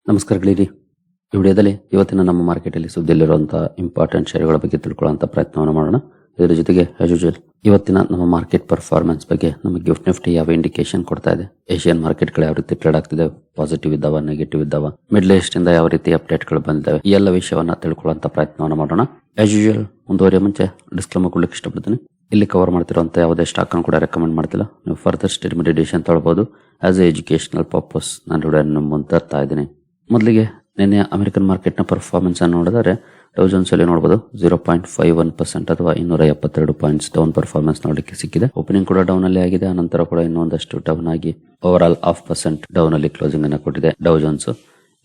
ನಮಸ್ಕಾರ ಗೆಳೆಯರಿ. ಈ ವಿಡಿಯೋದಲ್ಲಿ ಇವತ್ತಿನ ನಮ್ಮ ಮಾರ್ಕೆಟಲ್ಲಿ ಸುದ್ದಿಯಲ್ಲಿರುವಂತಹ ಇಂಪಾರ್ಟೆಂಟ್ ಷೇರುಗಳ ಬಗ್ಗೆ ತಿಳ್ಕೊಳ್ಳುವಂತ ಪ್ರಯತ್ನವನ್ನು ಮಾಡೋಣ. ಇದರ ಜೊತೆಗೆ ಆಸ್ ಯೂಶುವಲ್ ಇವತ್ತಿನ ನಮ್ಮ ಮಾರ್ಕೆಟ್ ಪರ್ಫಾರ್ಮೆನ್ಸ್ ಬಗ್ಗೆ ನಮ್ಮ ಗಿಫ್ಟ್ ನಿಫ್ಟಿ ಯಾವ ಇಂಡಿಕೇಶನ್ ಕೊಡ್ತಾ ಇದೆ, ಏಷ್ಯನ್ ಮಾರ್ಕೆಟ್ಗಳು ಯಾವ ರೀತಿ ಟ್ರೇಡ್ ಆಗ್ತಿದೆ, ಪಾಸಿಟಿವ್ ಇದ್ದಾವ, ನೆಗೆಟಿವ್ ಇದ್ದಾವ, ಮಿಡ್ಲ್ ಈಸ್ಟ್ ಇಂದ ಯಾವ ರೀತಿ ಅಪ್ಡೇಟ್ಗಳು ಬಂದಿದ್ದಾವೆ, ಈ ಎಲ್ಲ ವಿಷಯವನ್ನ ತಿಳ್ಕೊಳ್ಳುವಂತ ಪ್ರಯತ್ನವನ್ನು ಮಾಡೋಣ. ಆಸ್ ಯೂಶುವಲ್ ಮುಂದುವರಿಯ ಮುಂಚೆ ಡಿಸ್ಕ್ಲೇಮರ್ ಕೊಡ್ಲಿಕ್ಕೆ ಇಷ್ಟಪಡ್ತೀನಿ. ಇಲ್ಲಿ ಕವರ್ ಮಾಡ್ತಿರುವಂತ ಯಾವುದೇ ಸ್ಟಾಕ್ ಅನ್ನು ಕೂಡ ರೆಕಮೆಂಡ್ ಮಾಡ್ತಿಲ್ಲ. ನೀವು ಫರ್ದರ್ ಸ್ಟಡಿ ಮೆಡಿಟೇಷನ್ ತಗೊಳ್ಬಹುದು. ಆಸ್ ಎ ಎಜುಕೇಶನಲ್ ಪರ್ಪಸ್ ನಾನು ವಿಡಿಯೋ ಮುಂದೆ ತರ್ತಾ ಇದ್ದೀನಿ. ಮೊದಲಿಗೆ ನಿನ್ನೆ ಅಮೆರಿಕನ್ ಮಾರ್ಕೆಟ್ನ ಪರ್ಫಾರ್ಮೆನ್ಸ್ ಅನ್ನು ನೋಡಿದರೆ ಡೌ ಜೋನ್ಸ್ ಅಲ್ಲಿ ನೋಡಬಹುದು 0.51% ಅಥವಾ 272 ಪಾಯಿಂಟ್ಸ್ ಡೌನ್ ಪರ್ಫಾರ್ಮೆನ್ಸ್ ನೋಡಲಿಕ್ಕೆ ಸಿಕ್ಕಿದೆ. ಓಪನಿಂಗ್ ಕೂಡ ಡೌನ್ ಅಲ್ಲಿ ಆಗಿದೆ, ಅನಂತರ ಕೂಡ ಇನ್ನೊಂದಷ್ಟು ಡೌನ್ ಆಗಿ ಓವರ್ ಆಲ್ 0.5% ಡೌನ್ ಅಲ್ಲಿ ಕ್ಲೋಸಿಂಗ್ ಅನ್ನು ಕೊಟ್ಟಿದೆ ಡೌ ಜೋನ್ಸ್.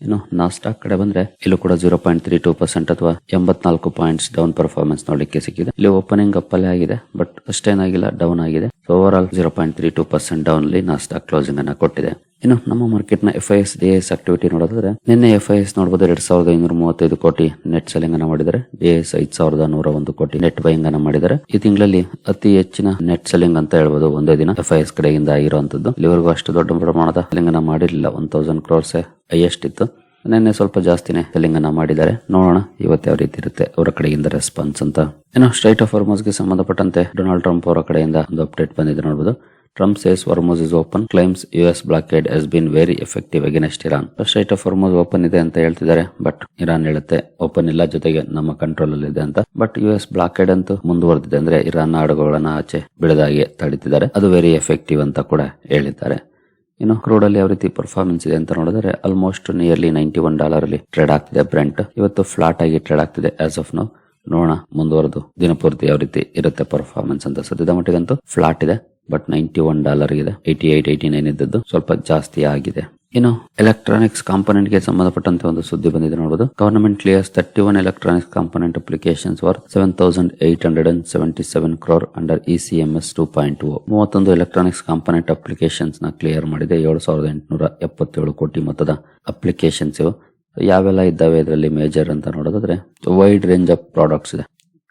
ಇನ್ನು ನಾಸ್ಡಾಕ್ ಕಡೆ ಬಂದ್ರೆ ಇಲ್ಲೂ ಕೂಡ 0.32% ಅಥವಾ 84 ಪಾಯಿಂಟ್ಸ್ ಡೌನ್ ಪರ್ಫಾರ್ಮೆನ್ಸ್ ನೋಡಲಿಕ್ಕೆ ಸಿಕ್ಕಿದೆ. ಇಲ್ಲಿ ಓಪನಿಂಗ್ ಅಪ್ ಅಲ್ಲೇ ಆಗಿದೆ, ಬಟ್ ಅಷ್ಟೇನಾಗಿಲ್ಲ, ಡೌನ್ ಆಗಿದೆ. ಓವರ್ ಆಲ್ 0.32% ಡೌನ್ ಅಲ್ಲಿ ನಾಸ್ಡಾಕ್ ಕ್ಲೋಸಿಂಗ್ ಅನ್ನ ಕೊಟ್ಟಿದೆ. ಇನ್ನು ನಮ್ಮ ಮಾರ್ಕೆಟ್ ನ FIS DIS ಆಕ್ಟಿವಿಟಿ ನೋಡಿದ್ರೆ ನಿನ್ನೆ FIS ನೋಡಬಹುದು 2535 ಕೋಟಿ ನೆಟ್ ಸೆಲ್ಲಿಂಗ್ ಅನ್ನ ಮಾಡಿದರೆ, DIS 5101 ಕೋಟಿ ನೆಟ್ ಬೈಯಿಂಗ್ ಅನ್ನ ಮಾಡಿದ್ದಾರೆ. ಈ ತಿಂಗಳಲ್ಲಿ ಅತಿ ಹೆಚ್ಚಿನ ನೆಟ್ ಸೆಲ್ಲಿಂಗ್ ಅಂತ ಹೇಳ್ಬೋದು ಒಂದೇ ದಿನ FIS ಕಡೆಯಿಂದ ಆಗಿರುವಂತದ್ದು. ಇಲ್ಲಿವರೆಗೂ ಅಷ್ಟು ದೊಡ್ಡ ಪ್ರಮಾಣದ ಸೆಲ್ಲಿಂಗ್ ಅನ್ನ ಮಾಡಿರಲಿಲ್ಲ. 1000 ಕ್ರೋರ್ಸ್ ಹೈಯೆಸ್ಟ್ ಇತ್ತು. ನಿನ್ನೆ ಸ್ವಲ್ಪ ಜಾಸ್ತಿನೇ ಸೆಲ್ಲಿಂಗ್ ಅನ್ನ ಮಾಡಿದ್ದಾರೆ. ನೋಡೋಣ ಇವತ್ತು ಯಾವ ರೀತಿ ಇರುತ್ತೆ ಅವರ ಕಡೆಯಿಂದ ರೆಸ್ಪಾನ್ಸ್ ಅಂತ. ಇನ್ನು ಸ್ಟ್ರೈಟ್ ಆಫ್ ಹಾರ್ಮುಜ್ ಗೆ ಸಂಬಂಧಪಟ್ಟಂತೆ ಡೊನಾಲ್ಡ್ ಟ್ರಂಪ್ ಅವರ ಕಡೆಯಿಂದ ಒಂದು ಅಪ್ಡೇಟ್ ಬಂದಿದೆ ನೋಡಬಹುದು. Trump says Hormuz is open, claims US blockade has been very effective against Iran. Straight of Hormuz open ಇದೆ ಅಂತ ಹೇಳ್ತಿದ್ದಾರೆ, ಬಟ್ ಇರಾನ್ ಹೇಳುತ್ತೆ ಓಪನ್ ಇಲ್ಲ, ಜೊತೆಗೆ ನಮ್ಮ ಕಂಟ್ರೋಲ್ ಅಲ್ಲಿ ಇದೆ ಅಂತ. ಬಟ್ US ಬ್ಲಾಕೇಡ್ ಅಂತೂ ಮುಂದುವರೆದಿದೆ, ಅಂದ್ರೆ ಇರಾನ್ ಹಡಗುಗಳನ್ನ ಆಚೆ ಬಿಡದಾಗೆ ತಡೀತಿದ್ದಾರೆ. ಅದು ವೆರಿ ಎಫೆಕ್ಟಿವ್ ಅಂತ ಕೂಡ ಹೇಳಿದ್ದಾರೆ. ಇನ್ನು ಕ್ರೂಡ್ ಅಲ್ಲಿ ಯಾವ ರೀತಿ ಪರ್ಫಾರ್ಮೆನ್ಸ್ ಇದೆ ಅಂತ ನೋಡಿದ್ರೆ ಆಲ್ಮೋಸ್ಟ್ ನಿಯರ್ಲಿ $91 ಅಲ್ಲಿ ಟ್ರೇಡ್ ಆಗ್ತಿದೆ. ಬ್ರೆಂಟ್ ಇವತ್ತು ಫ್ಲಾಟ್ ಆಗಿ ಟ್ರೇಡ್ ಆಗ್ತಿದೆ ಆಸ್ ಆಫ್ ನೌ. ನೋಡೋಣ ಮುಂದುವರೆದು ದಿನಪೂರ್ತಿ ಯಾವ ರೀತಿ ಇರುತ್ತೆ ಪರ್ಫಾರ್ಮೆನ್ಸ್ ಅಂತ. ಸದ್ಯದ ಮಟ್ಟಿಗಂತೂ ಫ್ಲಾಟ್ ಇದೆ, ಬಟ್ $91 ಇದೆ. 88-89 ಇದ್ದದ್ದು ಸ್ವಲ್ಪ ಜಾಸ್ತಿ ಆಗಿದೆ. ಇನ್ನು ಎಲೆಕ್ಟ್ರಾನಿಕ್ಸ್ ಕಾಂಪೋನೆಂಟ್ ಗೆ ಸಂಬಂಧಪಟ್ಟಂತೆ ಒಂದು ಸುದ್ದಿ ಬಂದಿದೆ ನೋಡಬಹುದು. Government clears 31 electronics component applications for 7877 crore under ECMS 2.0. 31 electronics component applications ನ ಕ್ಲಿಯರ್ ಮಾಡಿದೆ. 7877 ಕೋಟಿ ಮೊತ್ತದ ಅಪ್ಲಿಕೇಶನ್ಸ್ ಇವು. ಯಾವೆಲ್ಲ ಇದ್ದಾವೆ ಇದರಲ್ಲಿ ಮೇಜರ್ ಅಂತ ನೋಡೋದಾದ್ರೆ ವೈಡ್ ರೇಂಜ್ ಆಫ್ ಪ್ರಾಡಕ್ಟ್ಸ್ ಇದೆ,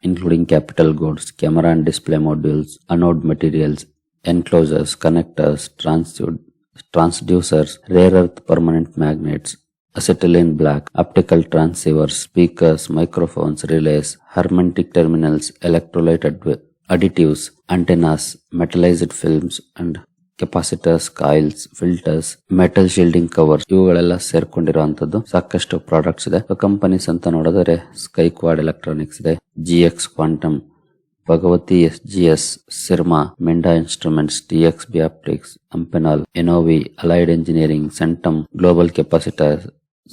including capital goods, camera and display modules, anode materials, enclosures, connectors, transducers, rare earth permanent magnets, acetylene black, optical transceivers, speakers, microphones, relays, hermetic terminals, electrolyte additives, antennas, metallized films and capacitors, coils, filters, metal shielding covers, ಇವುಗಳೆಲ್ಲ ಸೇರ್ಕೊಂಡಿರುವಂತದ್ದು ಸಾಕಷ್ಟು products ಇದೆ. Companies ಅಂತ ನೋಡಿದರೆ Skyquad Electronics ಇದೆ, GX Quantum, Bhagwati SGS, Syrma, Minda Instruments, TXB Optics, Amphenol, Enovi, Allied Engineering, Centum, Global Capacitor,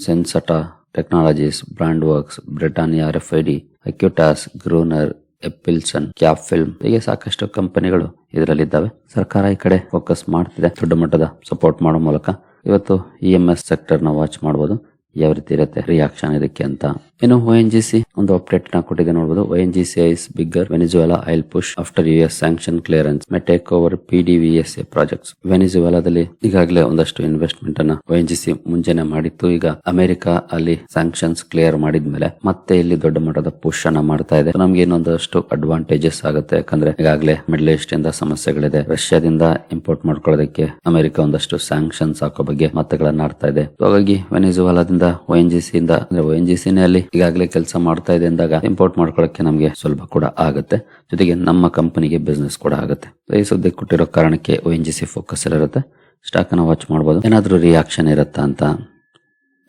Sensata Technologies, Brand Works, Britannia RFID, Acutaas, Gruner, ಎಪಿಲ್ಸನ್, Cap Film, ಹೀಗೆ ಸಾಕಷ್ಟು ಕಂಪನಿಗಳು ಇದರಲ್ಲಿದ್ದಾವೆ. ಸರ್ಕಾರ ಈ ಕಡೆ ಫೋಕಸ್ ಮಾಡ್ತಿದೆ ದೊಡ್ಡ ಮಟ್ಟದ ಸಪೋರ್ಟ್ ಮಾಡೋ ಮೂಲಕ. ಇವತ್ತು EMS ಸೆಕ್ಟರ್ ನ ವಾಚ್ ಮಾಡಬಹುದು ಯಾವ ರೀತಿ ಇರುತ್ತೆ ರಿಯಾಕ್ಷನ್ ಇದಕ್ಕೆ ಅಂತ. ಇನ್ನು ONGC ಒಂದು ಅಪ್ಡೇಟ್ ನ ಕೊಟ್ಟಿದೆ ನೋಡಬಹುದು. ONGC is bigger Venezuela oil push after US sanction clearance may take over PDVSA projects. ವೆನಿಜುವೆಲಾದಲ್ಲಿ ಈಗಾಗಲೇ ಒಂದಷ್ಟು ಇನ್ವೆಸ್ಟ್ಮೆಂಟ್ ಅನ್ನ ONGC ಮುಂಚೆನೆ ಮಾಡಿತ್ತು. ಈಗ ಅಮೆರಿಕ ಅಲ್ಲಿ ಸ್ಯಾಂಕ್ಷನ್ಸ್ ಕ್ಲಿಯರ್ ಮಾಡಿದ್ಮೇಲೆ ಮತ್ತೆ ಇಲ್ಲಿ ದೊಡ್ಡ ಮಟ್ಟದ ಪುಷ್ ಅನ್ನ ಮಾಡ್ತಾ ಇದೆ. ನಮ್ಗೆ ಇನ್ನೊಂದಷ್ಟು ಅಡ್ವಾಂಟೇಜಸ್ ಆಗುತ್ತೆ, ಯಾಕಂದ್ರೆ ಈಗಾಗಲೇ ಮಿಡ್ಲ್ ಈಸ್ಟ್ ಇಂದ ಸಮಸ್ಯೆಗಳಿದೆ. ರಷ್ಯಾದಿಂದ ಇಂಪೋರ್ಟ್ ಮಾಡ್ಕೊಳ್ಳೋದಕ್ಕೆ ಅಮೆರಿಕ ಒಂದಷ್ಟು ಸ್ಯಾಂಕ್ಷನ್ಸ್ ಹಾಕೋ ಬಗ್ಗೆ ಮಾತುಗಳನ್ನ ಆಡ್ತಾ ಇದೆ. ಹಾಗಾಗಿ ವೆನಿಜುವೆಲಾದಿಂದ ONGC ಇಂದ ಅಂದ್ರೆ ONGC ಅಲ್ಲಿ ಈಗಾಗಲೇ ಕೆಲಸ ಮಾಡ್ತಾ ಇದೆ ಅಂದಾಗ ಇಂಪೋರ್ಟ್ ಮಾಡ್ಕೊಳ್ಳಕ್ಕೆ ನಮಗೆ ಸುಲಭ ಕೂಡ ಆಗುತ್ತೆ, ಜೊತೆಗೆ ನಮ್ಮ ಕಂಪನಿಗೆ ಬಿಸ್ನೆಸ್ ಕೂಡ ಆಗುತ್ತೆ. ಈ ಸುದ್ದಿ ಕೊಟ್ಟಿರೋ ಕಾರಣಕ್ಕೆ ONGC ಫೋಕಸ್ ಇರುತ್ತೆ. ಸ್ಟಾಕ್ ಅನ್ನ ವಾಚ್ ಮಾಡಬಹುದು, ಏನಾದ್ರೂ ರಿಯಾಕ್ಷನ್ ಇರುತ್ತಾ ಅಂತ.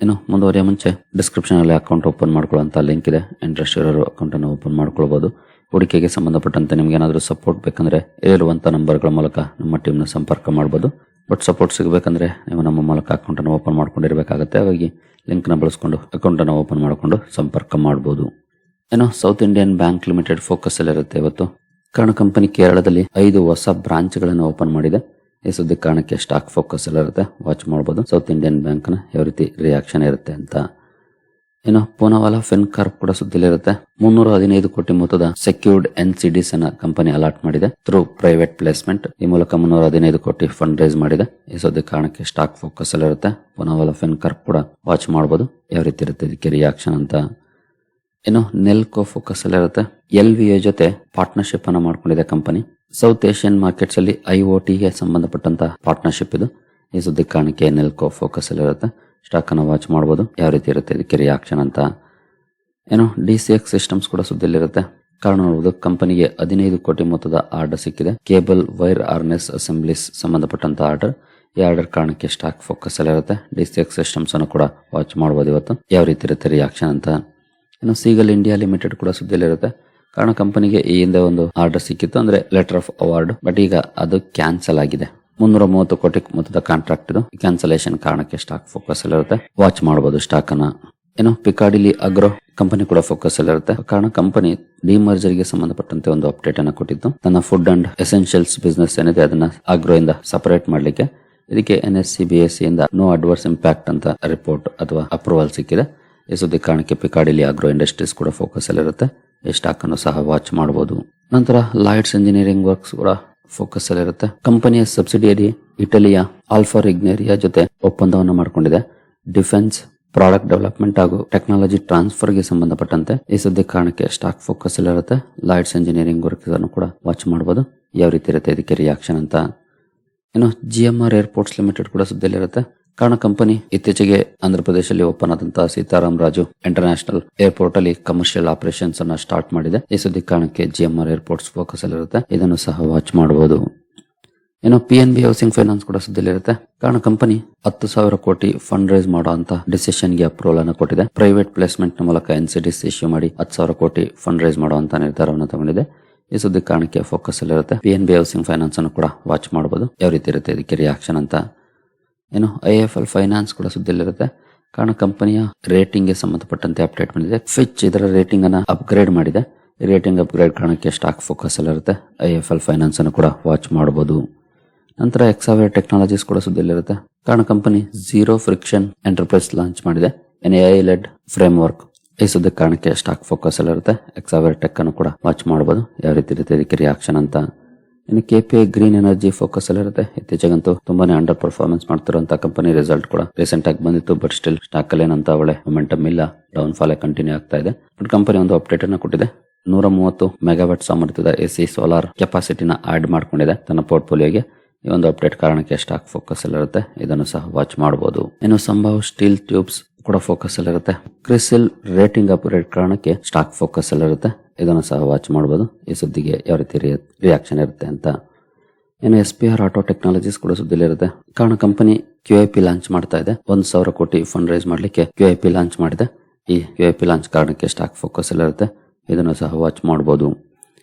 ಇನ್ನು ಮುಂದುವರಿಯ ಮುಂಚೆ ಡಿಸ್ಕ್ರಿಪ್ಷನ್ ಅಲ್ಲಿ ಅಕೌಂಟ್ ಓಪನ್ ಮಾಡ್ಕೊಳ್ಳುವಂತ ಲಿಂಕ್ ಇದೆ. ಇಂಟ್ರೆಸ್ಟ್ ಇರೋರು ಅಕೌಂಟ್ ಅನ್ನು ಓಪನ್ ಮಾಡ್ಕೊಳ್ಬಹುದು. ಹೂಡಿಕೆಗೆ ಸಂಬಂಧಪಟ್ಟಂತೆ ನಿಮ್ಗೆ ಏನಾದ್ರೂ ಸಪೋರ್ಟ್ ಬೇಕಂದ್ರೆ ಇರುವಂತ ನಂಬರ್ಗಳ ಮೂಲಕ ನಮ್ಮ ಟೀಮ್ ನ ಸಂಪರ್ಕ ಮಾಡಬಹುದು. ಬಟ್ ಸಪೋರ್ಟ್ ಸಿಗಬೇಕಂದ್ರೆ ನೀವು ನಮ್ಮ ಮೂಲಕ ಅಕೌಂಟ್ ಅನ್ನು ಓಪನ್ ಮಾಡ್ಕೊಂಡಿರ್ಬೇಕಾಗುತ್ತೆ. ಹಾಗಾಗಿ ಲಿಂಕ್ ನ ಬಳಸ್ಕೊಂಡು ಅಕೌಂಟ್ ಅನ್ನು ಓಪನ್ ಮಾಡಿಕೊಂಡು ಸಂಪರ್ಕ ಮಾಡಬಹುದು. ಏನೋ south Indian bank limited focus ಅಲ್ಲಿ ಇರುತ್ತೆ ಇವತ್ತು. ಕಾರಣ ಕಂಪನಿ ಕೇರಳದಲ್ಲಿ 5 ಹೊಸ ಬ್ರಾಂಚ್ ಗಳನ್ನು ಓಪನ್ ಮಾಡಿದೆ. ಈ ಸುದ್ದಿ ಕಾರಣಕ್ಕೆ ಸ್ಟಾಕ್ ಫೋಕಸ್ ಅಲ್ಲಿ ಇರುತ್ತೆ, ವಾಚ್ ಮಾಡಬಹುದು. ಸೌತ್ ಇಂಡಿಯನ್ ಬ್ಯಾಂಕ್ ನ ಯಾವ ರೀತಿ ರಿಯಾಕ್ಷನ್ ಇರುತ್ತೆ ಅಂತ. ಇನ್ನು ಪೂನಾವಾಲಾ ಫಿನ್ಕಾರ್ಪ್ ಕೂಡ ಸುದ್ದಿಲಿರುತ್ತೆ. 315 ಕೋಟಿ ಮೊತ್ತದ ಸೆಕ್ಯೂರ್ಡ್ NCDs ಅನ್ನ ಕಂಪನಿ ಅಲಾಟ್ ಮಾಡಿದೆ ಥ್ರೂ ಪ್ರೈವೇಟ್ ಪ್ಲೇಸ್ಮೆಂಟ್. ಈ ಮೂಲಕ 315 ಕೋಟಿ ಫಂಡ್ ರೈಸ್ ಮಾಡಿದೆ. ಈ ಸುದ್ದಿ ಕಾರಣಕ್ಕೆ ಸ್ಟಾಕ್ ಫೋಕಸ್ ಅಲ್ಲಿ ಇರುತ್ತೆ. ಪೂನಾವಾಲಾ ಫಿನ್ಕಾರ್ಪ್ ಕೂಡ ವಾಚ್ ಮಾಡಬಹುದು ಯಾವ ರೀತಿ ಇರುತ್ತೆ ಇದಕ್ಕೆ ರಿಯಾಕ್ಷನ್ ಅಂತ. ಇನ್ನು ನೆಲ್ಕೋ ಫೋಕಸ್ ಅಲ್ಲಿ ಇರುತ್ತೆ. LVA ಜೊತೆ ಪಾರ್ಟ್ನರ್ಶಿಪ್ ಅನ್ನ ಮಾಡ್ಕೊಂಡಿದೆ ಕಂಪನಿ. ಸೌತ್ ಏಷ್ಯನ್ ಮಾರ್ಕೆಟ್ಸ್ ಅಲ್ಲಿ IoT ಗೆ ಸಂಬಂಧಪಟ್ಟಂತ ಪಾರ್ಟ್ನರ್ಶಿಪ್ ಇದು. ಈ ಸುದ್ದಿ ಕಾರಣಕ್ಕೆ ನೆಲ್ಕೋ ಫೋಕಸ್ ಅಲ್ಲಿ ಇರುತ್ತೆ. ಸ್ಟಾಕ್ ಅನ್ನು ವಾಚ್ ಮಾಡಬಹುದು. ಯಾವ ರೀತಿ ಇರುತ್ತೆ ಇದಕ್ಕೆ ರಿಯಾಕ್ಷನ್ ಅಂತ. DCX ಸಿಸ್ಟಮ್ಸ್ ಕೂಡ ಸುದ್ದಿಯಲ್ಲಿರುತ್ತೆ. ಕಾರಣ ನೋಡುವುದು, ಕಂಪನಿಗೆ 15 ಕೋಟಿ ಮೊತ್ತದ ಆರ್ಡರ್ ಸಿಕ್ಕಿದೆ. ಕೇಬಲ್ ವೈರ್ ಹಾರ್ನೆಸ್ ಅಸೆಂಬ್ಲೀಸ್ ಸಂಬಂಧಪಟ್ಟಂತ ಆರ್ಡರ್. ಈ ಆರ್ಡರ್ ಕಾರಣಕ್ಕೆ ಸ್ಟಾಕ್ ಫೋಕಸ್ ಅಲ್ಲಿರುತ್ತೆ. DCX ಸಿಸ್ಟಮ್ಸ್ ಅನ್ನು ಕೂಡ ವಾಚ್ ಮಾಡಬಹುದು ಇವತ್ತು. ಯಾವ ರೀತಿ ಇರುತ್ತೆ ರಿಯಾಕ್ಷನ್ ಅಂತ. ಸೀಗಲ್ ಇಂಡಿಯಾ ಲಿಮಿಟೆಡ್ ಕೂಡ ಸುದ್ದಿಯಲ್ಲಿರುತ್ತೆ. ಕಾರಣ ಕಂಪನಿಗೆ ಈ ಹಿಂದೆ ಒಂದು ಆರ್ಡರ್ ಸಿಕ್ಕಿತ್ತು, ಅಂದ್ರೆ ಲೆಟರ್ ಆಫ್ ಅವಾರ್ಡ್. ಬಟ್ ಈಗ ಅದು ಕ್ಯಾನ್ಸಲ್ ಆಗಿದೆ. 330 ಕೋಟಿ ಮೊತ್ತದ ಕಾಂಟ್ರಾಕ್ಟ್ ಇದು. ಕ್ಯಾನ್ಸಲೇಷನ್ ಕಾರಣಕ್ಕೆ ಸ್ಟಾಕ್ ಫೋಕಸ್ ಅಲ್ಲಿರುತ್ತೆ. ವಾಚ್ ಮಾಡಬಹುದು ಸ್ಟಾಕ್ ಅನ್ನ. ಪಿಕಾಡಿಲಿ ಅಗ್ರೋ ಕಂಪನಿ ಕೂಡ ಫೋಕಸ್ ಅಲ್ಲಿರುತ್ತೆ. ಕಾರಣ ಕಂಪನಿ ಡಿಮರ್ಜರ್ ಗೆ ಸಂಬಂಧಪಟ್ಟಂತೆ ಒಂದು ಅಪ್ಡೇಟ್ ಅನ್ನ ಕೊಟ್ಟಿದ್ದು. ತನ್ನ ಫುಡ್ ಅಂಡ್ ಎಸೆನ್ಷಿಯಲ್ಸ್ ಬಿಸ್ನೆಸ್ ಏನಿದೆ ಅದನ್ನ ಅಗ್ರೋ ಇಂದ ಸಪರೇಟ್ ಮಾಡ್ಲಿಕ್ಕೆ. ಇದಕ್ಕೆ NSE BSE ಇಂದ ನೋ ಅಡ್ವರ್ಸ್ ಇಂಪ್ಯಾಕ್ಟ್ ಅಂತ ರಿಪೋರ್ಟ್ ಅಥವಾ ಅಪ್ರೂವಲ್ ಸಿಕ್ಕಿದೆ. ಈ ಸುದ್ದಿ ಕಾರಣಕ್ಕೆ ಪಿಕಾಡಿಲಿ ಅಗ್ರೋ ಇಂಡಸ್ಟ್ರೀಸ್ ಕೂಡ ಫೋಕಸ್ ಅಲ್ಲಿರುತ್ತೆ. ಈ ಸ್ಟಾಕ್ ಅನ್ನು ಸಹ ವಾಚ್ ಮಾಡಬಹುದು. ನಂತರ ಲಾಯ್ಡ್ಸ್ ಇಂಜಿನಿಯರಿಂಗ್ ವರ್ಕ್ಸ್ ಕೂಡ ಫೋಕಸ್ ಅಲ್ಲಿರುತ್ತೆ. ಕಂಪನಿಯ ಸಬ್ಸಿಡಿಯರಿ ಇಟಲಿಯ ಆಲ್ಫಾ ರಿಗ್ನೇರಿಯಾ ಜೊತೆ ಒಪ್ಪಂದವನ್ನು ಮಾಡಿಕೊಂಡಿದೆ. ಡಿಫೆನ್ಸ್ ಪ್ರಾಡಕ್ಟ್ ಡೆವಲಪ್ಮೆಂಟ್ ಹಾಗೂ ಟೆಕ್ನಾಲಜಿ ಟ್ರಾನ್ಸ್ಫರ್ ಗೆ ಸಂಬಂಧಪಟ್ಟಂತೆ ಈ ಸುದ್ದಿ ಕಾರಣಕ್ಕೆ stock focus ಅಲ್ಲಿರುತ್ತೆ. Lloyd's engineering works ಅನ್ನು ಕೂಡ ವಾಚ್ ಮಾಡಬಹುದು. ಯಾವ ರೀತಿ ಇರುತ್ತೆ ಇದಕ್ಕೆ ರಿಯಾಕ್ಷನ್ ಅಂತ. GMR ಏರ್ಪೋರ್ಟ್ಸ್ ಲಿಮಿಟೆಡ್ ಕೂಡ ಸುದ್ದಿಯಲ್ಲಿರುತ್ತೆ. ಕಾರಣ ಕಂಪನಿ ಇತ್ತೀಚೆಗೆ ಆಂಧ್ರ ಪ್ರದೇಶದಲ್ಲಿ ಓಪನ್ ಆದಂತಹ ಸೀತಾರಾಮ್ ರಾಜು ಇಂಟರ್ನ್ಯಾಷನಲ್ ಏರ್ಪೋರ್ಟ್ ಅಲ್ಲಿ ಕಮರ್ಷಿಯಲ್ ಆಪರೇಷನ್ಸ್ ಅನ್ನ ಸ್ಟಾರ್ಟ್ ಮಾಡಿದೆ. ಈ ಸುದ್ದಿ ಕಾರಣಕ್ಕೆ GMR ಏರ್ಪೋರ್ಟ್ಸ್ ಫೋಕಸ್ ಅಲ್ಲಿರುತ್ತೆ. ಇದನ್ನು ಸಹ ವಾಚ್ ಮಾಡಬಹುದು. PNB ಹೌಸಿಂಗ್ ಫೈನಾನ್ಸ್ ಕೂಡ ಸುದ್ದಿಯಲ್ಲಿರುತ್ತೆ. ಕಾರಣ ಕಂಪನಿ 10,000 ಕೋಟಿ ಫಂಡ್ ರೈಸ್ ಮಾಡುವಂತ ಡಿಸಿಷನ್ ಗೆ ಅಪ್ರೂವಲ್ ಅನ್ನು ಕೊಟ್ಟಿದೆ. ಪ್ರೈವೇಟ್ ಪ್ಲೇಸ್ಮೆಂಟ್ ನ ಮೂಲಕ NCDs ಇಶ್ಯೂ ಮಾಡಿ 10,000 ಕೋಟಿ ಫಂಡ್ ರೈಸ್ ಮಾಡುವಂತ ನಿರ್ಧಾರವನ್ನು ತಗೊಂಡಿದೆ. ಈ ಸುದ್ದಿ ಕಾರಣಕ್ಕೆ ಫೋಕಸ್ ಅಲ್ಲಿರುತ್ತೆ. PNB ಹೌಸಿಂಗ್ ಫೈನಾನ್ಸ್ ಅನ್ನು ಕೂಡ ವಾಚ್ ಮಾಡಬಹುದು. ಯಾವ ರೀತಿ ಇರುತ್ತೆ ಇದಕ್ಕೆ ರಿಯಾಕ್ಷನ್ ಅಂತ. IIFL ಫೈನಾನ್ಸ್ ಕೂಡ ಸುದ್ದಿಯಲ್ಲಿರುತ್ತೆ. ಕಾರಣ ಕಂಪನಿಯ ರೇಟಿಂಗ್ ಗೆ ಸಂಬಂಧಪಟ್ಟಂತೆ ಅಪ್ಡೇಟ್ ಬಂದಿದೆ. ಫಿಚ್ ಇದರ ರೇಟಿಂಗ್ ಅನ್ನ ಅಪ್ಗ್ರೇಡ್ ಮಾಡಿದೆ. ಈ ರೇಟಿಂಗ್ ಅಪ್ಗ್ರೇಡ್ ಕಾರಣಕ್ಕೆ ಸ್ಟಾಕ್ ಫೋಕಸ್ ಅಲ್ಲಿರುತ್ತೆ. IIFL ಫೈನಾನ್ಸ್ ಅನ್ನು ಕೂಡ ವಾಚ್ ಮಾಡಬಹುದು. ನಂತರ ಎಕ್ಸಾವೇರ್ ಟೆಕ್ನಾಲಜೀಸ್ ಕೂಡ ಸುದ್ದಿಯಲ್ಲಿರುತ್ತೆ. ಕಾರಣ company zero friction enterprise launch ಮಾಡಿದೆ. AI led framework. ಈ ಸುದ್ದಿ ಕಾರಣಕ್ಕೆ ಸ್ಟಾಕ್ ಫೋಕಸ್ ಅಲ್ಲಿರುತ್ತೆ. ಎಕ್ಸಾವೇರ್ ಟೆಕ್ ಅನ್ನು ಕೂಡ ವಾಚ್ ಮಾಡಬಹುದು. ಯಾವ ರೀತಿ ಇರುತ್ತೆ ಇದಕ್ಕೆ ರಿಯಾಕ್ಷನ್ ಅಂತ. KPI ಗ್ರೀನ್ ಎನರ್ಜಿ ಫೋಕಸ್ ಅಲ್ಲಿರುತ್ತೆ. ಇತ್ತೀಚೆಗಂತೂ ತುಂಬಾನೇ ಅಂಡರ್ ಪರ್ಫಾರ್ಮೆನ್ಸ್ ಮಾಡ್ತಿರುವಂತಹ ಕಂಪನಿ ರಿಸಲ್ಟ್ ಕೂಡ ರೀಸೆಂಟ್ ಆಗಿ ಬಂದಿತ್ತು. ಬಟ್ ಸ್ಟಿಲ್ ಸ್ಟಾಕ್ ಅಲ್ಲಿ ಏನಂತ ಒಳ್ಳೆ ಮೊಮೆಂಟಮ್ ಇಲ್ಲ. ಡೌನ್ ಫಾಲ್ ಕಂಟಿನ್ಯೂ ಆಗ್ತಾ ಇದೆ. ಬಟ್ ಕಂಪನಿ ಒಂದು ಅಪ್ಡೇಟ್ ಅನ್ನು ಕೊಟ್ಟಿದೆ. 130 ಮೆಗಾವ್ಯಾಟ್ ಸಾಮರ್ಥ್ಯದ AC ಸೋಲಾರ್ ಕೆಪಾಸಿಟಿನ ಆಡ್ ಮಾಡ್ಕೊಂಡಿದೆ ತನ್ನ ಪೋರ್ಟ್ಫೋಲಿಯೋಗೆ. ಈ ಒಂದು ಅಪ್ಡೇಟ್ ಕಾರಣಕ್ಕೆ ಸ್ಟಾಕ್ ಫೋಕಸ್ ಅಲ್ಲಿರುತ್ತೆ. ಇದನ್ನು ಸಹ ವಾಚ್ ಮಾಡಬಹುದು. ಸಂಭಾವ್ ಸ್ಟೀಲ್ ಟ್ಯೂಬ್ಸ್ ಕೂಡ ಫೋಕಸ್ ಅಲ್ಲಿರುತ್ತೆ. ಕ್ರಿಸಿಲ್ ರೇಟಿಂಗ್ ಅಪ್ಗ್ರೇಡ್ ಕಾರಣಕ್ಕೆ ಸ್ಟಾಕ್ ಫೋಕಸ್ ಅಲ್ಲಿರುತ್ತೆ. ಇದನ್ನು ಸಹ ವಾಚ್ ಮಾಡಬಹುದು. ಈ ಸುದ್ದಿಗೆ ಯಾವ ರೀತಿ ರಿಯಾಕ್ಷನ್ ಇರುತ್ತೆ ಅಂತ. SPR ಆಟೋ ಟೆಕ್ನಾಲಜೀಸ್ ಕೂಡ ಸುದ್ದಿಲಿರುತ್ತೆ. ಕಾರಣ ಕಂಪನಿ QIP ಲಾಂಚ್ ಮಾಡ್ತಾ ಇದೆ. 1,000 ಕೋಟಿ ಫಂಡ್ ರೈಸ್ ಮಾಡ್ಲಿಕ್ಕೆ QIP ಲಾಂಚ್ ಮಾಡಿದೆ. ಈ QIP ಲಾಂಚ್ ಕಾರಣಕ್ಕೆ ಸ್ಟಾಕ್ ಫೋಕಸ್ ಅಲ್ಲಿರುತ್ತೆ. ಇದನ್ನು ಸಹ ವಾಚ್ ಮಾಡಬಹುದು.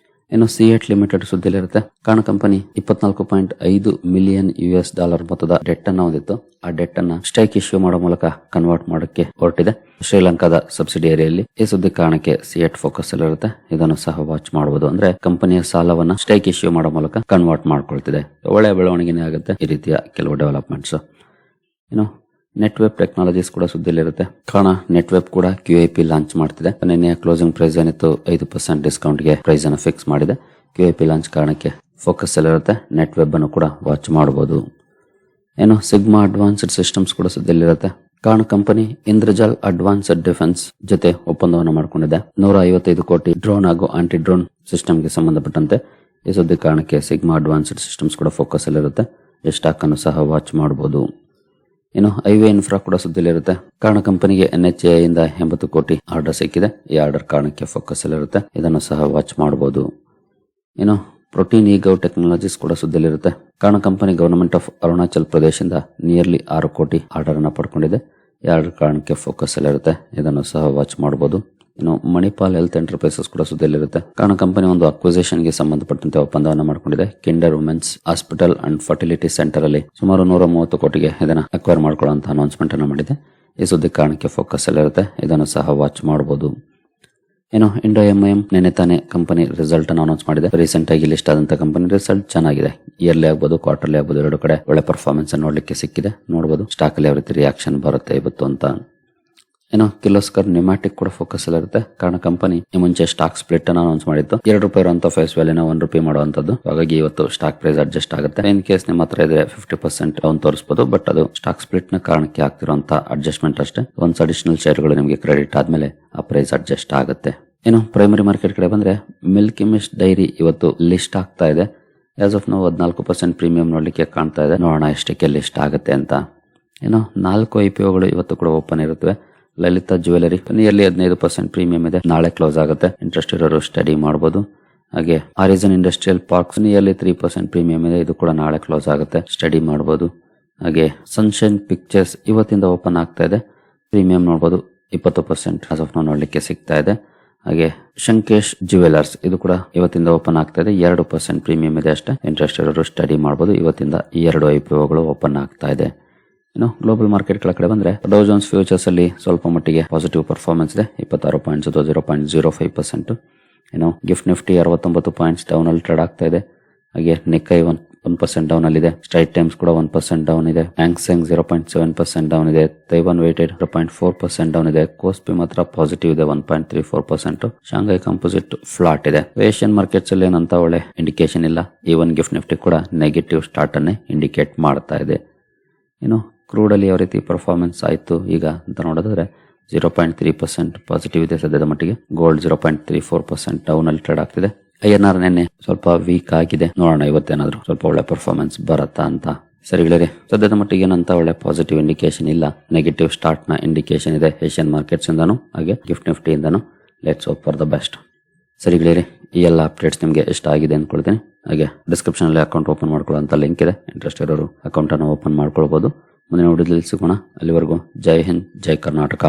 ಸಿಎಟ್ ಲಿಮಿಟೆಡ್ ಸುದ್ದಿಲಿರುತ್ತೆ. ಕಾರಣ ಕಂಪನಿ $24.5 ಮಿಲಿಯನ್ US ಮೊತ್ತದ ಡೆಟ್ ಅನ್ನು ಹೊಂದಿತ್ತು. ಆ ಡೆಟ್ ಅನ್ನ ಸ್ಟೇಕ್ ಇಶ್ಯೂ ಮಾಡೋ ಮೂಲಕ ಕನ್ವರ್ಟ್ ಮಾಡೋಕೆ ಹೊರಟಿದೆ ಶ್ರೀಲಂಕಾದ ಸಬ್ಸಿಡಿಯರಿಯಲ್ಲಿ. ಈ ಸುದ್ದಿ ಕಾರಣಕ್ಕೆ ಸಿಎಟ್ ಫೋಕಸ್ ಅಲ್ಲಿರುತ್ತೆ. ಇದನ್ನು ಸಹ ವಾಚ್ ಮಾಡಬಹುದು. ಅಂದ್ರೆ ಕಂಪನಿಯ ಸಾಲವನ್ನ ಸ್ಟೇಕ್ ಇಶ್ಯೂ ಮಾಡೋ ಮೂಲಕ ಕನ್ವರ್ಟ್ ಮಾಡ್ಕೊಳ್ತಿದೆ. ಒಳ್ಳೆಯ ಬೆಳವಣಿಗೆನೇ ಆಗುತ್ತೆ ಈ ರೀತಿಯ ಕೆಲವು ಡೆವಲಪ್ಮೆಂಟ್ಸ್. ನೆಟ್ವೆಬ್ ಟೆಕ್ನಾಲಜೀಸ್ ಕೂಡ ಸುದ್ದಿಲಿರುತ್ತೆ. ಕಾರಣ ನೆಟ್ವೆಬ್ ಕೂಡ QIP ಲಾಂಚ್ ಮಾಡ್ತಿದೆ. ನಿನ್ನೆ ಕ್ಲೋಸಿಂಗ್ ಪ್ರೈಸ್ ಏನಿತ್ತು 5% ಡಿಸ್ಕೌಂಟ್ ಗೆ ಪ್ರೈಸ್ ಅನ್ನು ಫಿಕ್ಸ್ ಮಾಡಿದೆ. QIP ಲಾಂಚ್ ಕಾರಣಕ್ಕೆ ಫೋಕಸ್ ಅಲ್ಲಿರುತ್ತೆ. ನೆಟ್ವೆಬ್ ಅನ್ನು ಕೂಡ ವಾಚ್ ಮಾಡಬಹುದು. ಸಿಗ್ಮಾ ಅಡ್ವಾನ್ಸ್ಡ್ ಸಿಸ್ಟಮ್ಸ್ ಕೂಡ ಸುದ್ದಿಲಿರುತ್ತೆ. ಕಾರಣ ಕಂಪನಿ ಇಂದ್ರಜಾಲ್ ಅಡ್ವಾನ್ಸ್ಡ್ ಡಿಫೆನ್ಸ್ ಜೊತೆ ಒಪ್ಪಂದವನ್ನು ಮಾಡಿಕೊಂಡಿದೆ. 155 ಕೋಟಿ ಡ್ರೋನ್ ಹಾಗೂ ಆಂಟಿ ಡ್ರೋನ್ ಸಿಸ್ಟಮ್ ಗೆ ಸಂಬಂಧಪಟ್ಟಂತೆ. ಈ ಸುದ್ದಿ ಕಾರಣಕ್ಕೆ ಸಿಗ್ಮಾ ಅಡ್ವಾನ್ಸ್ಡ್ ಸಿಸ್ಟಮ್ಸ್ ಕೂಡ ಫೋಕಸ್ ಅಲ್ಲಿರುತ್ತೆ. ಈ ಸ್ಟಾಕ್ ಅನ್ನು ಸಹ ವಾಚ್ ಮಾಡಬಹುದು. ಹೈವೇ ಇನ್ಫ್ರಾ ಕೂಡ ಸುದ್ದಿಲಿರುತ್ತೆ. ಕಾರಣ ಕಂಪನಿಗೆ NHAI ಇಂದ 80 ಕೋಟಿ ಆರ್ಡರ್ ಸಿಕ್ಕಿದೆ. ಈ ಆರ್ಡರ್ ಕಾರಣಕ್ಕೆ ಫೋಕಸ್ ಅಲ್ಲಿರುತ್ತೆ. ಇದನ್ನು ಸಹ ವಾಚ್ ಮಾಡಬಹುದು. ಪ್ರೋಟೀನ್ ಈಗವ್ ಟೆಕ್ನಾಲಜೀಸ್ ಕೂಡ ಸುದ್ದಿಲಿರುತ್ತೆ. ಕಾರಣ ಕಂಪನಿ ಗವರ್ನಮೆಂಟ್ ಆಫ್ ಅರುಣಾಚಲ್ ಪ್ರದೇಶದಿಂದ ನಿಯರ್ಲಿ 6 ಕೋಟಿ ಆರ್ಡರ್ ಅನ್ನ ಪಡ್ಕೊಂಡಿದೆ. ಈ ಆರ್ಡರ್ ಕಾರಣಕ್ಕೆ ಫೋಕಸ್ ಅಲ್ಲಿರುತ್ತೆ. ಇದನ್ನು ಸಹ ವಾಚ್ ಮಾಡಬಹುದು. ಮಣಿಪಾಲ್ ಹೆಲ್ತ್ ಎಂಟರ್ಪ್ರೈಸಸ್ ಕೂಡ ಸುದ್ದಿಯಲ್ಲಿರುತ್ತೆ. ಕಾರಣ ಕಂಪನಿ ಒಂದು ಅಕ್ವಿಸಿಷನ್ ಗೆ ಸಂಬಂಧಪಟ್ಟಂತೆ ಒಪ್ಪಂದವನ್ನು ಮಾಡಿಕೊಂಡಿದೆ. Kinder women's hospital and fertility centre ಅಲ್ಲಿ ಸುಮಾರು 130 ಕೋಟಿಗೆ ಇದನ್ನ ಅಕ್ವೈರ್ ಮಾಡ್ಕೊಳ್ಳುವಂತ ಅನೌನ್ಸ್ಮೆಂಟ್ ಅನ್ನು ಮಾಡಿದೆ. ಈ ಸುದ್ದಿ ಕಾರಣಕ್ಕೆ ಫೋಕಸ್ ಅಲ್ಲಿರುತ್ತೆ. ಇದನ್ನು ಸಹ ವಾಚ್ ಮಾಡಬಹುದು. ಇಂಡೋ MIM ನೆನೆ ತಾನೆ ಕಂಪನಿ ರಿಸಲ್ಟ್ ಅನ್ನು ಅನೌನ್ಸ್ ಮಾಡಿದೆ. ರೀಸೆಂಟ್ ಆಗಿ ಲಿಸ್ಟ್ ಆದಂತ ಕಂಪನಿ ರಿಸಲ್ಟ್ ಚೆನ್ನಾಗಿದೆ. ಇಯರ್ಲಿ ಆಗ್ಬೋದು, ಕ್ವಾರ್ಟರ್ಲಿ ಆಗ್ಬೋದು, ಎರಡು ಕಡೆ ಒಳ್ಳೆ ಪರ್ಫಾರ್ಮೆನ್ಸ್ ನೋಡ್ಲಿಕ್ಕೆ ಸಿಕ್ಕಿದೆ. ನೋಡಬಹುದು ಸ್ಟಾಕ್ ಅಲ್ಲಿ ಯಾವ ರೀತಿ ರಿಯಾಕ್ಷನ್ ಬರುತ್ತೆ ಇವತ್ತು ಅಂತ. ಕಿರ್ಲೋಸ್ಕರ್ ನ್ಯೂಮ್ಯಾಟಿಕ್ ಕೂಡ ಫೋಕಸ್ ಅಲ್ಲಿರುತ್ತೆ. ಕಾರಣ ಕಂಪನಿ ಈ ಮುಂಚೆ ಸ್ಟಾಕ್ ಸ್ಪ್ಲಿಟ್ ಅನ್ನು ಅನೌನ್ಸ್ ಮಾಡಿತ್ತು. ₹2 ಅಂತ ಫೇಸ್ ವ್ಯಾಲ್ಯೂನ ₹1 ಮಾಡುವಂತದ್ದು. ಹಾಗಾಗಿ ಇವತ್ತು ಸ್ಟಾಕ್ ಪ್ರೈಸ್ ಅಡ್ಜಸ್ಟ್ ಆಗುತ್ತೆ. ಇನ್ ಕೇಸ್ ನಿಮ್ಮ ಹತ್ರ ಇದ್ರೆ 50% ಡೌನ್ ತೋರಿಸಬಹುದು. ಬಟ್ ಅದು ಸ್ಟಾಕ್ ಸ್ಪ್ಲಿಟ್ ನ ಕಾರಣಕ್ಕೆ ಆಗ್ತಿರುವಂತ ಅಡ್ಜಸ್ಟ್ಮೆಂಟ್ ಅಷ್ಟೇ. ಒಂದ್ ಅಡಿಷನಲ್ ಶೇರ್ಗಳು ನಿಮಗೆ ಕ್ರೆಡಿಟ್ ಆದ್ಮೇಲೆ ಆ ಪ್ರೈಸ್ ಅಡ್ಜಸ್ಟ್ ಆಗುತ್ತೆ. ಪ್ರೈಮರಿ ಮಾರ್ಕೆಟ್ ಕಡೆ ಬಂದ್ರೆ ಮಿಲ್ಕಿ ಮಿಸ್ಟ್ ಡೈರಿ ಇವತ್ತು ಲಿಸ್ಟ್ ಆಗ್ತಾ ಇದೆ. ಆಸ್ ಆಫ್ ನಾವು 14% ಪ್ರೀಮಿಯಂ ನೋಡ್ಲಿಕ್ಕೆ ಕಾಣ್ತಾ ಇದೆ. ನೋಡೋಣ ಎಷ್ಟಕ್ಕೆ ಲಿಸ್ಟ್ ಆಗುತ್ತೆ ಅಂತ. ಏನೋ 4 IPOಗಳು ಇವತ್ತು ಕೂಡ ಓಪನ್ ಇರುತ್ತವೆ. ಲಲಿತಾ ಜ್ಯುವೆಲರಿ ನಿಯರ್ಲಿ 15% ಪ್ರೀಮಿಯಂ ಇದೆ, ನಾಳೆ ಕ್ಲೋಸ್ ಆಗುತ್ತೆ. ಇಂಟ್ರೆಸ್ಟ್ ಇರೋರು ಸ್ಟಡಿ ಮಾಡಬಹುದು. ಹಾಗೆ origin industrial parks nearly 3% premium ಇದೆ, ಇದು ಕೂಡ ನಾಳೆ ಕ್ಲೋಸ್ ಆಗುತ್ತೆ, ಸ್ಟಡಿ ಮಾಡಬಹುದು. ಹಾಗೆ ಸನ್ಶೈನ್ ಪಿಕ್ಚರ್ಸ್ ಇವತ್ತಿಂದ ಓಪನ್ ಆಗ್ತಾ ಇದೆ, ಪ್ರೀಮಿಯಂ ನೋಡಬಹುದು 20% ಆಸ್ ಆಫ್ ನಾವು ನೋಡ್ಲಿಕ್ಕೆ ಸಿಗ್ತಾ ಇದೆ. ಹಾಗೆ ಶಂಕೇಶ್ ಜ್ಯುವೆಲರ್ಸ್ ಇದು ಕೂಡ ಇವತ್ತಿಂದ ಓಪನ್ ಆಗ್ತಾ ಇದೆ, 2% ಪ್ರೀಮಿಯಂ ಇದೆ ಅಷ್ಟೇ. ಇಂಟ್ರೆಸ್ಟ್ ಇರೋರು ಸ್ಟಡಿ ಮಾಡಬಹುದು. ಇವತ್ತಿಂದ ಈ 2 IPOಗಳು ಓಪನ್ ಆಗ್ತಾ ಇದೆ. ಇನ್ನು ಗ್ಲೋಬಲ್ ಮಾರ್ಕೆಟ್ಗಳ ಕಡೆ ಬಂದ್ರೆ ಡೌ ಜೋನ್ಸ್ ಫ್ಯೂಚರ್ಸ್ ಅಲ್ಲಿ ಸ್ವಲ್ಪ ಮಟ್ಟಿಗೆ ಪಾಸಿಟಿವ್ ಪರ್ಫಾರ್ಮೆನ್ಸ್ ಇದೆ, 26 ಪಾಯಿಂಟ್ಸ್ 0.05%. ಇನ್ನು ಗಿಫ್ಟ್ ನಿಫ್ಟಿ 69 ಪಾಯಿಂಟ್ಸ್ ಡೌನ್ ಅಲ್ಲಿ ಟ್ರೇಡ್ ಆಗ್ತಾ ಇದೆ. ಹಾಗೆ ನಿಕ್ಕೈ 1% ಡೌನ್ ಅಲ್ಲಿ ಇದೆ. ಸ್ಟ್ರೈಟ್ ಟೈಮ್ಸ್ ಕೂಡ 1% ಡೌನ್ ಇದೆ. ಹ್ಯಾಂಗ್ಸೆಂಗ್ 0.7% ಡೌನ್ ಇದೆ. ತೈವಾನ್ ವೇಟೆಡ್ 0.4% ಡೌನ್ ಇದೆ. ಕೋಸ್ಪಿ ಮಾತ್ರ ಪಾಸಿಟಿವ್ ಇದೆ 1.34%. ಶಾಂಘೈ ಕಂಪೋಸಿಟ್ ಫ್ಲಾಟ್ ಇದೆ. ಏಷ್ಯನ್ ಮಾರ್ಕೆಟ್ಸ್ ಅಲ್ಲಿ ಏನಂತ ಒಳ್ಳೆ ಇಂಡಿಕೇಶನ್ ಇಲ್ಲ. ಈವನ್ ಗಿಫ್ಟ್ ನಿಫ್ಟಿ ಕೂಡ ನೆಗೆಟಿವ್ ಸ್ಟಾರ್ಟ್ ಅನ್ನೇ ಇಂಡಿಕೇಟ್ ಮಾಡ್ತಾ ಇದೆ. ಇನ್ನು ಕ್ರೂಡ್ ಅಲ್ಲಿ ಯಾವ ರೀತಿ ಪರ್ಫಾರ್ಮೆನ್ಸ್ ಆಯಿತು ಈಗ ಅಂತ ನೋಡಿದ್ರೆ 0.3% ಪಾಸಿಟಿವ್ ಇದೆ ಸದ್ಯದ ಮಟ್ಟಿಗೆ. ಗೋಲ್ಡ್ 0.34% ಡೌನ್ ಅಲ್ಲಿ ಟ್ರೇಡ್ ಆಗ್ತಿದೆ. INR ನೆನ್ನೆ ಸ್ವಲ್ಪ ವೀಕ್ ಆಗಿದೆ, ನೋಡೋಣ ಇವತ್ತೇನಾದ್ರು ಸ್ವಲ್ಪ ಒಳ್ಳೆ ಪರ್ಫಾರ್ಮೆನ್ಸ್ ಬರತ್ತಾ ಅಂತ. ಸರಿಗಳೇ, ಸದ್ಯದ ಮಟ್ಟಿಗೆ ಏನಂತ ಒಳ್ಳೆ ಪಾಸಿಟಿವ್ ಇಂಡಿಕೇಶನ್ ಇಲ್ಲ, ನೆಗೆಟಿವ್ ಸ್ಟಾರ್ಟ್ ನ ಇಂಡಿಕೇಶನ್ ಇದೆ ಏಷ್ಯನ್ ಮಾರ್ಕೆಟ್ಸ್ ಇಂದಾನು ಹಾಗೆ ಗಿಫ್ಟ್ ನಿಫ್ಟಿ ಇಂದಾನು. Let's hope for the best. ಸರಿಗಳೇ, ಈ ಎಲ್ಲ ಅಪ್ಡೇಟ್ಸ್ ನಿಮಗೆ ಇಷ್ಟ ಆಗಿದೆ ಅನ್ಕೊಳ್ತೀನಿ. ಹಾಗೆ ಡಿಸ್ಕ್ರಿಪ್ಷನ್ ಅಲ್ಲಿ ಅಕೌಂಟ್ ಓಪನ್ ಮಾಡ್ಕೊಳ್ಳೋ ಲಿಂಕ್ ಇದೆ, ಇಂಟ್ರೆಸ್ಟ್ ಇರೋರು ಅಕೌಂಟ್ ಅನ್ನು ಓಪನ್ ಮಾಡ್ಕೊಳ್ಬಹುದು. ಮುಂದಿನ ವಿಡಿಯೋದಲ್ಲಿ ಸಿಗೋಣ. ಅಲ್ಲಿವರೆಗೂ ಜೈ ಹಿಂದ್, ಜೈ ಕರ್ನಾಟಕ.